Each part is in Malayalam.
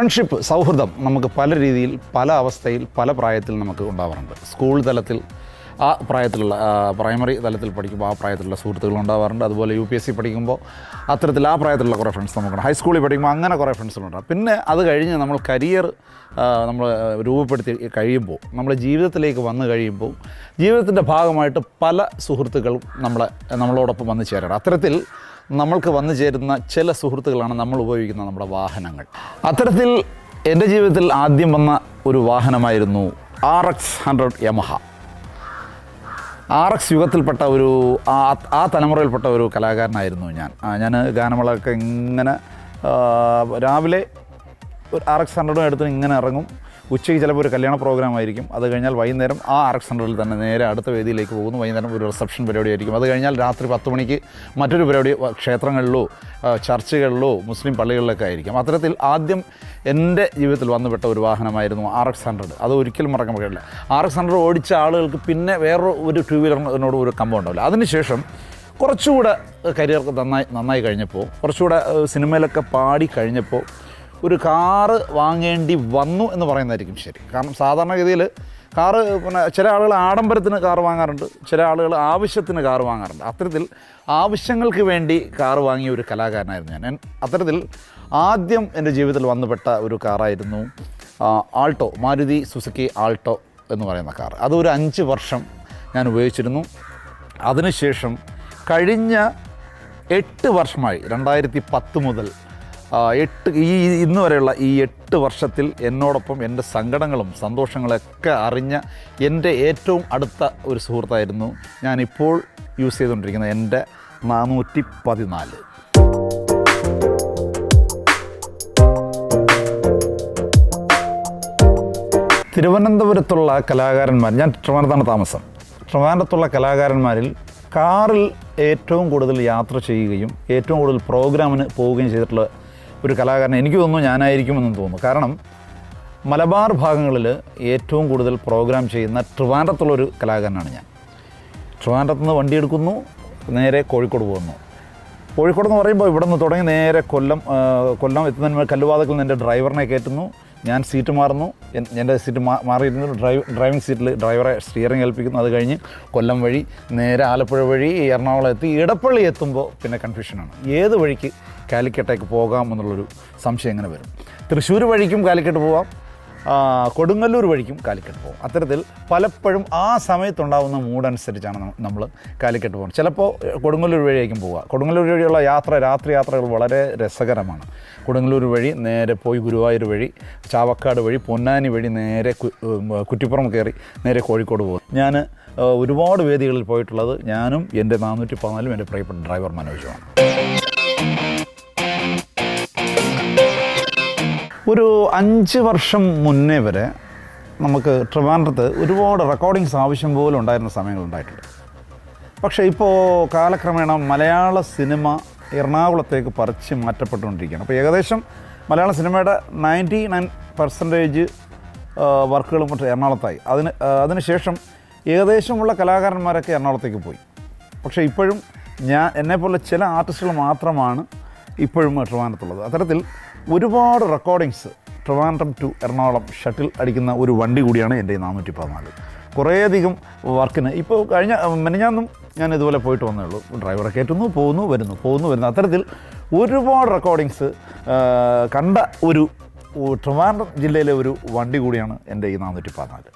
ഫ്രണ്ട്ഷിപ്പ്, സൗഹൃദം നമുക്ക് പല രീതിയിൽ, പല അവസ്ഥയിൽ, പല പ്രായത്തിൽ നമുക്ക് ഉണ്ടാവാറുണ്ട്. സ്കൂൾ തലത്തിൽ ആ പ്രായത്തിലുള്ള പ്രൈമറി തലത്തിൽ പഠിക്കുമ്പോൾ ആ പ്രായത്തിലുള്ള സുഹൃത്തുക്കൾ ഉണ്ടാവാറുണ്ട്. അതുപോലെ UPSC പഠിക്കുമ്പോൾ അത്തരത്തിൽ ആ പ്രായത്തിലുള്ള കുറേ ഫ്രണ്ട്സ് നമുക്കുണ്ട്. ഹൈസ്കൂളിൽ പഠിക്കുമ്പോൾ അങ്ങനെ കുറേ ഫ്രണ്ട്സുകളുണ്ട്. പിന്നെ അത് കഴിഞ്ഞ് നമ്മൾ കരിയർ നമ്മൾ രൂപപ്പെടുത്തി കഴിയുമ്പോൾ, നമ്മുടെ ജീവിതത്തിലേക്ക് വന്നു കഴിയുമ്പോൾ ജീവിതത്തിൻ്റെ ഭാഗമായിട്ട് പല സുഹൃത്തുക്കളും നമ്മളോടൊപ്പം വന്നു ചേരാറ്. അത്തരത്തിൽ നമ്മൾക്ക് വന്നു ചേരുന്ന ചില സുഹൃത്തുക്കളാണ് നമ്മൾ ഉപയോഗിക്കുന്ന നമ്മുടെ വാഹനങ്ങൾ. അത്തരത്തിൽ എൻ്റെ ജീവിതത്തിൽ ആദ്യം വന്ന ഒരു വാഹനമായിരുന്നു RX 100 യമഹ. RX യുഗത്തിൽപ്പെട്ട ആ തലമുറയിൽപ്പെട്ട ഒരു കലാകാരനായിരുന്നു ഞാൻ ഗാനമേളയൊക്കെ ഇങ്ങനെ രാവിലെ ഒരു RX 100 എടുത്ത് ഇങ്ങനെ ഇറങ്ങും. ഉച്ചയ്ക്ക് ചിലപ്പോൾ ഒരു കല്യാണ പ്രോഗ്രാം ആയിരിക്കും. അത് കഴിഞ്ഞാൽ വൈകുന്നേരം ആ RX 100 തന്നെ നേരെ അടുത്ത വേദിയിലേക്ക് പോകുന്നു. വൈകുന്നേരം ഒരു റിസപ്ഷൻ പരിപാടി ആയിരിക്കും. അത് കഴിഞ്ഞാൽ രാത്രി 10 മണിക്ക് മറ്റൊരു പരിപാടി ക്ഷേത്രങ്ങളിലോ ചർച്ചുകളിലോ മുസ്ലിം പള്ളികളിലൊക്കെ ആയിരിക്കും. അത്തരത്തിൽ ആദ്യം എൻ്റെ ജീവിതത്തിൽ വന്നുപെട്ട ഒരു വാഹനമായിരുന്നു RX 100. അത് ഒരിക്കലും മറക്കാൻ കഴിയില്ല. RX 100 ഓടിച്ച ആളുകൾക്ക് പിന്നെ വേറൊരു ടൂ വീലറിനോട് ഒരു കമ്പം ഉണ്ടാവില്ല. അതിനുശേഷം കുറച്ചുകൂടെ കരിയർ നന്നായി കഴിഞ്ഞപ്പോൾ, കുറച്ചുകൂടെ സിനിമയിലൊക്കെ പാടി കഴിഞ്ഞപ്പോൾ ഒരു കാറ് വാങ്ങേണ്ടി വന്നു എന്ന് പറയുന്നതായിരിക്കും ശരി. കാരണം സാധാരണഗതിയിൽ കാറ് പിന്നെ ചില ആളുകൾ ആഡംബരത്തിന് കാറ് വാങ്ങാറുണ്ട്, ചില ആളുകൾ ആവശ്യത്തിന് കാറ് വാങ്ങാറുണ്ട്. അത്തരത്തിൽ ആവശ്യങ്ങൾക്ക് വേണ്ടി കാറ് വാങ്ങിയ ഒരു കലാകാരനായിരുന്നു ഞാൻ. അത്തരത്തിൽ ആദ്യം എൻ്റെ ജീവിതത്തിൽ വന്നുപെട്ട ഒരു കാറായിരുന്നു ആൾട്ടോ, മാരുതി സുസുക്കി ആൾട്ടോ എന്ന് പറയുന്ന കാർ. അതൊരു 5 വർഷം ഞാൻ ഉപയോഗിച്ചിരുന്നു. അതിനുശേഷം കഴിഞ്ഞ 8 വർഷമായി, 2010 മുതൽ ഇന്ന് വരെയുള്ള ഈ 8 വർഷത്തിൽ എന്നോടൊപ്പം എൻ്റെ സങ്കടങ്ങളും സന്തോഷങ്ങളൊക്കെ അറിഞ്ഞ എൻ്റെ ഏറ്റവും അടുത്ത ഒരു സുഹൃത്തായിരുന്നു ഞാനിപ്പോൾ യൂസ് ചെയ്തുകൊണ്ടിരിക്കുന്ന എൻ്റെ 414. തിരുവനന്തപുരത്തുള്ള കലാകാരന്മാർ, ഞാൻ ട്രിവാൻഡ്രത്താണ് താമസം. ട്രിവാൻഡ്രത്തുള്ള കലാകാരന്മാരിൽ കാറിൽ ഏറ്റവും കൂടുതൽ യാത്ര ചെയ്യുകയും ഏറ്റവും കൂടുതൽ പ്രോഗ്രാമിന് പോവുകയും ചെയ്തിട്ടുള്ള ഒരു കലാകാരൻ എനിക്ക് തോന്നുന്നു ഞാനായിരിക്കുമെന്ന് തോന്നുന്നു. കാരണം മലബാർ ഭാഗങ്ങളിൽ ഏറ്റവും കൂടുതൽ പ്രോഗ്രാം ചെയ്യുന്ന ട്രിവാൻഡ്രത്തുള്ളൊരു കലാകാരനാണ് ഞാൻ. ട്രിവാൻഡ്രത്ത് നിന്ന് വണ്ടി എടുക്കുന്നു, നേരെ കോഴിക്കോട് പോകുന്നു. കോഴിക്കോട് എന്ന് പറയുമ്പോൾ ഇവിടെ നിന്ന് തുടങ്ങി നേരെ കൊല്ലം എത്തുന്നതിന് കല്ലുവാതക്കിൽ നിന്ന് എൻ്റെ ഡ്രൈവറിനെ കയറ്റുന്നു. ഞാൻ സീറ്റ് മാറുന്നു, എൻ്റെ സീറ്റ് മാറിയിരുന്നു. ഡ്രൈവിംഗ് സീറ്റിൽ ഡ്രൈവറെ സ്റ്റിയറിംഗ് ഏൽപ്പിക്കുന്നു. അത് കഴിഞ്ഞ് കൊല്ലം വഴി നേരെ ആലപ്പുഴ വഴി എറണാകുളം എത്തി. ഇടപ്പള്ളി എത്തുമ്പോൾ പിന്നെ കൺഫ്യൂഷനാണ്, ഏത് വഴിക്ക് കാലിക്കട്ടേക്ക് പോകാം എന്നുള്ളൊരു സംശയം എങ്ങനെ വരും. തൃശ്ശൂർ വഴിക്കും കാലിക്കട്ട് പോവാം, കൊടുങ്ങല്ലൂർ വഴിക്കും കാലിക്കട്ട് പോകും. അത്തരത്തിൽ പലപ്പോഴും ആ സമയത്തുണ്ടാകുന്ന മൂഡനുസരിച്ചാണ് നമ്മൾ കാലിക്കട്ട് പോകുന്നത്. ചിലപ്പോൾ കൊടുങ്ങല്ലൂർ വഴിയായിരിക്കും പോവുക. കൊടുങ്ങല്ലൂർ വഴിയുള്ള രാത്രി യാത്രകൾ വളരെ രസകരമാണ്. കൊടുങ്ങല്ലൂർ വഴി നേരെ പോയി ഗുരുവായൂർ വഴി, ചാവക്കാട് വഴി, പൊന്നാനി വഴി നേരെ കുറ്റിപ്പുറം കയറി നേരെ കോഴിക്കോട് പോകും. ഞാൻ ഒരുപാട് വേദികളിൽ പോയിട്ടുള്ളത് ഞാനും എൻ്റെ 414 എൻ്റെ പ്രിയപ്പെട്ട ഡ്രൈവർ മനോജുമാണ്. ഒരു 5 വർഷം മുന്നേ വരെ നമുക്ക് ട്രിവാൻഡ്രത്ത് ഒരുപാട് റെക്കോർഡിങ്സ് ആവശ്യം പോലെ ഉണ്ടായിരുന്ന സമയങ്ങളുണ്ടായിട്ടുണ്ട്. പക്ഷേ ഇപ്പോൾ കാലക്രമേണ മലയാള സിനിമ എറണാകുളത്തേക്ക് പറിച്ച് മാറ്റപ്പെട്ടുകൊണ്ടിരിക്കുകയാണ്. അപ്പോൾ ഏകദേശം മലയാള സിനിമയുടെ 99% വർക്കുകളും മറ്റും എറണാകുളത്തായി. അതിനുശേഷം ഏകദേശമുള്ള കലാകാരന്മാരൊക്കെ എറണാകുളത്തേക്ക് പോയി. പക്ഷേ ഇപ്പോഴും എന്നെപ്പോലെ ചില ആർട്ടിസ്റ്റുകൾ മാത്രമാണ് ഇപ്പോഴും ട്രിവാൻഡ്രത്തുള്ളത്. അത്തരത്തിൽ ഒരുപാട് recordings Trivandrum to Ernakulam shuttle അടിക്കുന്ന ഒരു വണ്ടി കൂടിയാണ് എൻ്റെ 414. കുറേയധികം വർക്കിന് ഇപ്പോൾ മെനഞ്ഞാന്നും ഞാൻ ഇതുപോലെ പോയിട്ട് വന്നേ ഉള്ളൂ. ഡ്രൈവറെ കയറ്റുന്നു, പോകുന്നു, വരുന്നു. അത്തരത്തിൽ ഒരുപാട് റെക്കോർഡിങ്സ് കണ്ട ഒരു ട്രിവാൻഡ്രം ജില്ലയിലെ ഒരു വണ്ടി കൂടിയാണ് എൻ്റെ 414.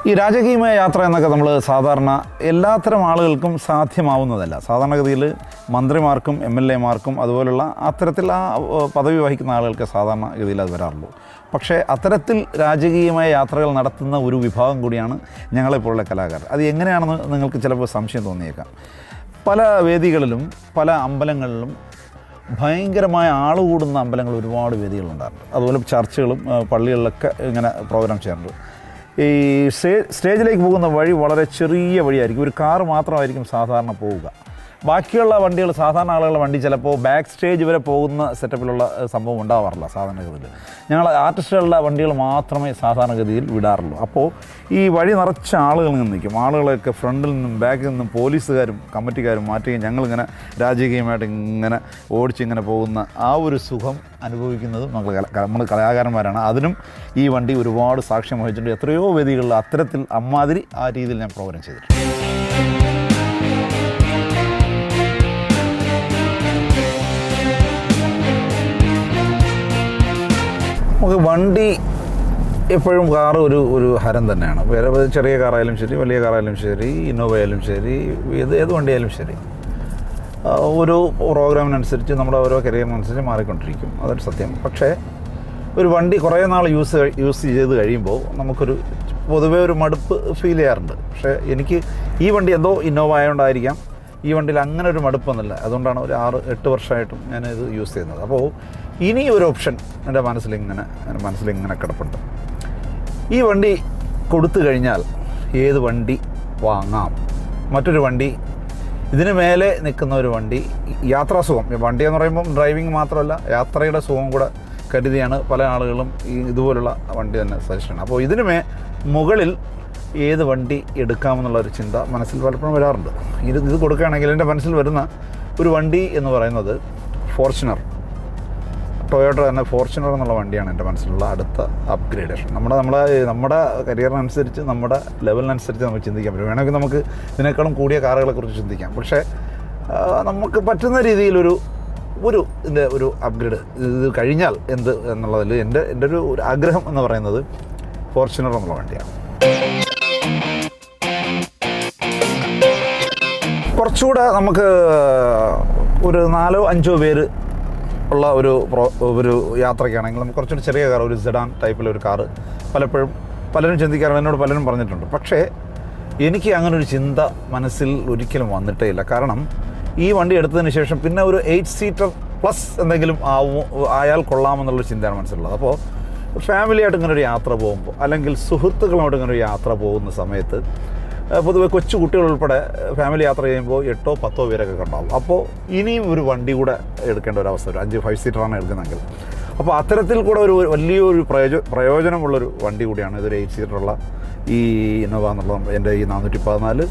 ഈ രാജകീയമായ യാത്ര എന്നൊക്കെ നമ്മൾ സാധാരണ എല്ലാത്തരം ആളുകൾക്കും സാധ്യമാവുന്നതല്ല. സാധാരണഗതിയിൽ മന്ത്രിമാർക്കും MLA-മാർക്കും അതുപോലുള്ള അത്തരത്തിൽ ആ പദവി വഹിക്കുന്ന ആളുകൾക്ക് സാധാരണഗതിയിൽ അത് വരാറുള്ളൂ. പക്ഷേ അത്തരത്തിൽ രാജകീയമായ യാത്രകൾ നടത്തുന്ന ഒരു വിഭാഗം കൂടിയാണ് ഞങ്ങളെപ്പോലുള്ള കലാകാരർ. അത് എങ്ങനെയാണെന്ന് നിങ്ങൾക്ക് ചിലപ്പോൾ സംശയം തോന്നിയേക്കാം. പല വേദികളിലും പല അമ്പലങ്ങളിലും ഭയങ്കരമായ ആൾ കൂടുന്ന അമ്പലങ്ങൾ ഒരുപാട് വേദികളുണ്ടാകുന്നുണ്ട്. അതുപോലെ ചർച്ചുകളും പള്ളികളിലൊക്കെ ഇങ്ങനെ പ്രോഗ്രാം ചെയ്യാറുണ്ട്. ഈ സ്റ്റേജിലേക്ക് പോകുന്ന വഴി വളരെ ചെറിയ വഴിയായിരിക്കും. ഒരു കാറ് മാത്രമായിരിക്കും സാധാരണ പോവുക. ബാക്കിയുള്ള വണ്ടികൾ സാധാരണ ആളുകളുടെ വണ്ടി ചിലപ്പോൾ ബാക്ക് സ്റ്റേജ് വരെ പോകുന്ന സെറ്റപ്പിലുള്ള സംഭവം ഉണ്ടാവാറില്ല സാധാരണഗതിയിൽ. ഞങ്ങൾ ആർട്ടിസ്റ്റുകളുടെ വണ്ടികൾ മാത്രമേ സാധാരണഗതിയിൽ വിടാറുള്ളൂ. അപ്പോൾ ഈ വഴി നിറച്ച ആളുകൾ നിൽക്കും. ആളുകളൊക്കെ ഫ്രണ്ടിൽ നിന്നും ബാക്കിൽ നിന്നും പോലീസുകാരും കമ്മിറ്റിക്കാരും മാറ്റുകയും ഞങ്ങളിങ്ങനെ രാജകീയമായിട്ട് ഇങ്ങനെ ഓടിച്ചിങ്ങനെ പോകുന്ന ആ ഒരു സുഖം അനുഭവിക്കുന്നത് നമ്മൾ കലാകാരന്മാരാണ്. അതിനും ഈ വണ്ടി ഒരുപാട് സാക്ഷ്യം വഹിച്ചിട്ടുണ്ട്. എത്രയോ വേദികളിൽ അത്തരത്തിൽ അമ്മാതിരി ആ രീതിയിൽ ഞാൻ പ്രോഗ്രാം ചെയ്തിട്ടുണ്ട്. നമുക്ക് വണ്ടി എപ്പോഴും കാറ് ഒരു ഹരം തന്നെയാണ്. വേറെ ചെറിയ കാറായാലും ശരി, വലിയ കാറായാലും ശരി, ഇന്നോവ ആയാലും ശരി, ഏത് വണ്ടിയായാലും ശരി, ഒരു പ്രോഗ്രാമിനനുസരിച്ച് നമ്മുടെ ഓരോ കരിയറിനനുസരിച്ച് മാറിക്കൊണ്ടിരിക്കും. അതൊരു സത്യം. പക്ഷേ ഒരു വണ്ടി കുറേ നാൾ യൂസ് ചെയ്ത് കഴിയുമ്പോൾ നമുക്കൊരു പൊതുവേ ഒരു മടുപ്പ് ഫീൽ ചെയ്യാറുണ്ട്. പക്ഷേ എനിക്ക് ഈ വണ്ടി എന്തോ ഇന്നോവ ആയതുകൊണ്ടായിരിക്കാം ഈ വണ്ടിയിൽ അങ്ങനെ ഒരു മടുപ്പൊന്നുമില്ല. അതുകൊണ്ടാണ് ഒരു 6-8 വർഷമായിട്ടും ഞാനിത് യൂസ് ചെയ്യുന്നത്. അപ്പോൾ ഇനി ഒരു ഓപ്ഷൻ എൻ്റെ മനസ്സിലിങ്ങനെ കിടപ്പുണ്ട്. ഈ വണ്ടി കൊടുത്തു കഴിഞ്ഞാൽ ഏത് വണ്ടി വാങ്ങാം? മറ്റൊരു വണ്ടി, ഇതിന് മേലെ നിൽക്കുന്ന ഒരു വണ്ടി, യാത്രാസുഖം. വണ്ടി എന്ന് പറയുമ്പം ഡ്രൈവിംഗ് മാത്രമല്ല, യാത്രയുടെ സുഖം കൂടെ കരുതിയാണ് പല ആളുകളും ഇതുപോലുള്ള വണ്ടി തന്നെ സജഷൻ. അപ്പോൾ ഇതിന് മുകളിൽ ഏത് വണ്ടി എടുക്കാമെന്നുള്ളൊരു ചിന്ത മനസ്സിൽ പലപ്പോഴും വരാറുണ്ട്. ഇത് കൊടുക്കുകയാണെങ്കിൽ എൻ്റെ മനസ്സിൽ വരുന്ന ഒരു വണ്ടി എന്ന് പറയുന്നത് ഫോർച്യൂണർ, ടൊയോട്ട തന്നെ ഫോർച്യൂണർ എന്നുള്ള വണ്ടിയാണ് എൻ്റെ മനസ്സിലുള്ള അടുത്ത അപ്ഗ്രേഡേഷൻ. നമ്മുടെ കരിയറിനനുസരിച്ച്, നമ്മുടെ ലെവലിനനുസരിച്ച് നമുക്ക് ചിന്തിക്കാൻ പറ്റും. വേണമെങ്കിൽ നമുക്ക് ഇതിനേക്കാളും കൂടിയ കാറുകളെക്കുറിച്ച് ചിന്തിക്കാം. പക്ഷേ നമുക്ക് പറ്റുന്ന രീതിയിലൊരു ഇതിൻ്റെ ഒരു അപ്ഗ്രേഡ് ഇത് കഴിഞ്ഞാൽ എന്ത് എന്നുള്ളതിൽ എൻ്റെ ഒരു ആഗ്രഹം എന്ന് പറയുന്നത് ഫോർച്യൂണർ എന്നുള്ള വണ്ടിയാണ്. കുറച്ചുകൂടെ നമുക്ക് ഒരു 4-5 പേര് ഉള്ള ഒരു യാത്രയ്ക്കാണെങ്കിൽ നമുക്ക് കുറച്ചുകൂടി ചെറിയ കാർ, ഒരു സെഡാൻ ടൈപ്പിലൊരു കാറ് പലരും ചിന്തിക്കാറുണ്ട്, എന്നോട് പലരും പറഞ്ഞിട്ടുണ്ട്. പക്ഷേ എനിക്ക് അങ്ങനൊരു ചിന്ത മനസ്സിൽ ഒരിക്കലും വന്നിട്ടേ ഇല്ല. കാരണം ഈ വണ്ടി എടുത്തതിന് ശേഷം പിന്നെ ഒരു 8 സീറ്റർ പ്ലസ് എന്തെങ്കിലും ആയാൽ കൊള്ളാമെന്നുള്ളൊരു ചിന്തയാണ് മനസ്സിലുള്ളത്. അപ്പോൾ ഫാമിലിയായിട്ട് ഇങ്ങനെ ഒരു യാത്ര പോകുമ്പോൾ, അല്ലെങ്കിൽ സുഹൃത്തുക്കളുമായിട്ട് ഇങ്ങനെ ഒരു യാത്ര പോകുന്ന സമയത്ത്, പൊതുവെ കൊച്ചു കുട്ടികൾ ഉൾപ്പെടെ ഫാമിലി യാത്ര ചെയ്യുമ്പോൾ 8-10 പേരൊക്കെ ഉണ്ടാവും. അപ്പോൾ ഇനിയും ഒരു വണ്ടി കൂടെ എടുക്കേണ്ട ഒരു അവസ്ഥ വരും. 5 സീറ്ററാണ് എടുക്കുന്നതെങ്കിൽ. അപ്പോൾ അത്തരത്തിൽ കൂടെ വലിയൊരു പ്രയോജനമുള്ളൊരു വണ്ടി കൂടിയാണ് ഇതൊരു 8 സീറ്ററുള്ള ഈ ഇന്നോവ എന്നുള്ളത്. എൻ്റെ ഈ 414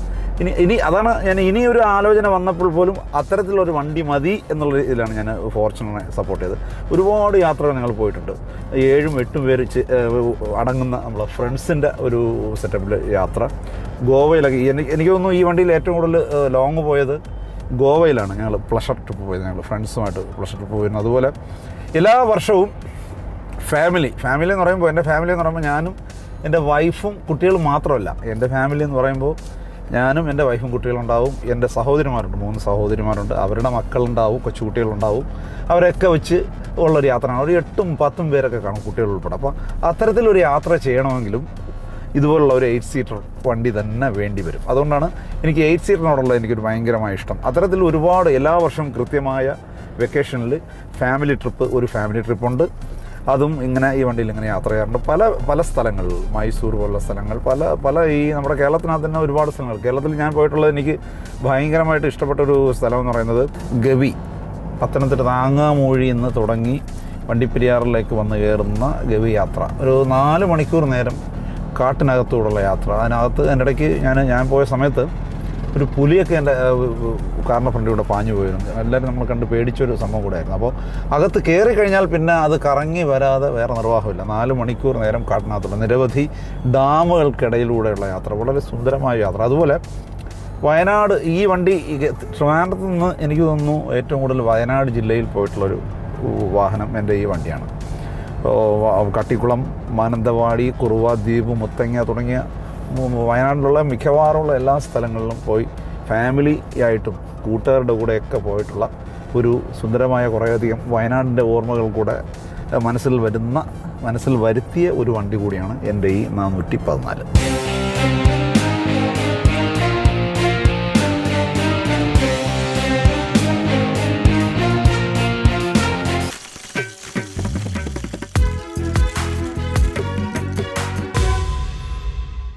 ഇനി അതാണ് ഞാൻ ഇനിയൊരു ആലോചന വന്നപ്പോൾ പോലും അത്തരത്തിലൊരു വണ്ടി മതി എന്നുള്ള ഇതിലാണ് ഞാൻ ഫോർച്യൂണറെ സപ്പോർട്ട് ചെയ്തത്. ഒരുപാട് യാത്രകൾ ഞങ്ങൾ പോയിട്ടുണ്ട്. 7-8 പേര് അടങ്ങുന്ന നമ്മളെ ഫ്രണ്ട്സിൻ്റെ ഒരു സെറ്റപ്പിൽ യാത്ര. ഗോവയിലൊക്കെ എനിക്ക് തോന്നുന്നു ഈ വണ്ടിയിൽ ഏറ്റവും കൂടുതൽ ലോങ് പോയത് ഗോവയിലാണ്. ഞങ്ങൾ പ്ലഷർ ട്രിപ്പ് പോയത്, ഞങ്ങൾ ഫ്രണ്ട്സുമായിട്ട് പ്ലഷർ ട്രിപ്പ് പോയിരുന്നു. അതുപോലെ എല്ലാ വർഷവും ഫാമിലി എന്ന് പറയുമ്പോൾ, എൻ്റെ ഫാമിലി എന്ന് പറയുമ്പോൾ ഞാനും എൻ്റെ വൈഫും കുട്ടികളും മാത്രമല്ല. എൻ്റെ ഫാമിലി എന്ന് പറയുമ്പോൾ ഞാനും എൻ്റെ വൈഫും കുട്ടികളുണ്ടാവും, എൻ്റെ സഹോദരിമാരുണ്ട്, 3 സഹോദരിമാരുണ്ട്, അവരുടെ മക്കളുണ്ടാവും, കൊച്ചുകുട്ടികളുണ്ടാവും. അവരൊക്കെ വെച്ച് ഉള്ളൊരു യാത്രയാണ്. ഒരു 8-10 പേരൊക്കെ കാണും, കുട്ടികൾ ഉൾപ്പെടെ. അപ്പോൾ അത്തരത്തിലൊരു യാത്ര ചെയ്യണമെങ്കിലും ഇതുപോലുള്ള ഒരു 8 സീറ്റർ വണ്ടി തന്നെ വേണ്ടി വരും. അതുകൊണ്ടാണ് എനിക്ക് 8 സീറ്ററിനോടുള്ള എനിക്കൊരു ഭയങ്കരമായ ഇഷ്ടം. അത്തരത്തിൽ ഒരുപാട് എല്ലാ വർഷവും കൃത്യമായ വെക്കേഷനിൽ ഫാമിലി ട്രിപ്പുണ്ട്. അതും ഇങ്ങനെ ഈ വണ്ടിയിൽ ഇങ്ങനെ യാത്ര ചെയ്യാറുണ്ട്. പല സ്ഥലങ്ങളിൽ, മൈസൂർ പോലുള്ള സ്ഥലങ്ങൾ, പല ഈ നമ്മുടെ കേരളത്തിനകത്ത് തന്നെ ഒരുപാട് സ്ഥലങ്ങൾ. കേരളത്തിൽ ഞാൻ പോയിട്ടുള്ളത് എനിക്ക് ഭയങ്കരമായിട്ട് ഇഷ്ടപ്പെട്ടൊരു സ്ഥലം എന്ന് പറയുന്നത് ഗവി, പത്തനംതിട്ട താങ്ങാമൂഴി നിന്ന് തുടങ്ങി വണ്ടിപ്പെരിയാറിലേക്ക് വന്ന് കയറുന്ന ഗവി യാത്ര. ഒരു 4 മണിക്കൂർ നേരം കാട്ടിനകത്തൂടുള്ള യാത്ര. അതിനകത്ത് എൻ്റെ ഇടയ്ക്ക് ഞാൻ പോയ സമയത്ത് ഒരു പുലിയൊക്കെ എൻ്റെ കാറിൻ്റെ ഫ്രണ്ടിലൂടെ പാഞ്ഞു പോയിരുന്നു. എല്ലാവരും നമ്മൾ കണ്ട് പേടിച്ചൊരു സംഭവം കൂടെയായിരുന്നു. അപ്പോൾ അകത്ത് കയറി കഴിഞ്ഞാൽ പിന്നെ അത് കറങ്ങി വരാതെ വേറെ നിർവാഹമില്ല. 4 മണിക്കൂർ നേരം കാട്ടിനകത്തുള്ള നിരവധി ഡാമുകൾക്കിടയിലൂടെയുള്ള യാത്ര, വളരെ സുന്ദരമായ യാത്ര. അതുപോലെ വയനാട്, ഈ വണ്ടി ട്രിവാൻഡ്രത്ത് നിന്ന് എനിക്ക് തോന്നുന്നു ഏറ്റവും കൂടുതൽ വയനാട് ജില്ലയിൽ പോയിട്ടുള്ളൊരു വാഹനം എൻ്റെ ഈ വണ്ടിയാണ്. കട്ടിക്കുളം, മാനന്തവാടി, കുറുവ ദ്വീപ്, മുത്തങ്ങ തുടങ്ങിയ വയനാട്ടിലുള്ള മിക്കവാറുമുള്ള എല്ലാ സ്ഥലങ്ങളിലും പോയി ഫാമിലി ആയിട്ടും കൂട്ടുകാരുടെ കൂടെയൊക്കെ പോയിട്ടുള്ള ഒരു സുന്ദരമായ കുറേയധികം വയനാടിൻ്റെ ഓർമ്മകൾ കൂടെ മനസ്സിൽ വരുത്തിയ ഒരു വണ്ടി കൂടിയാണ് എൻ്റെ ഈ 414.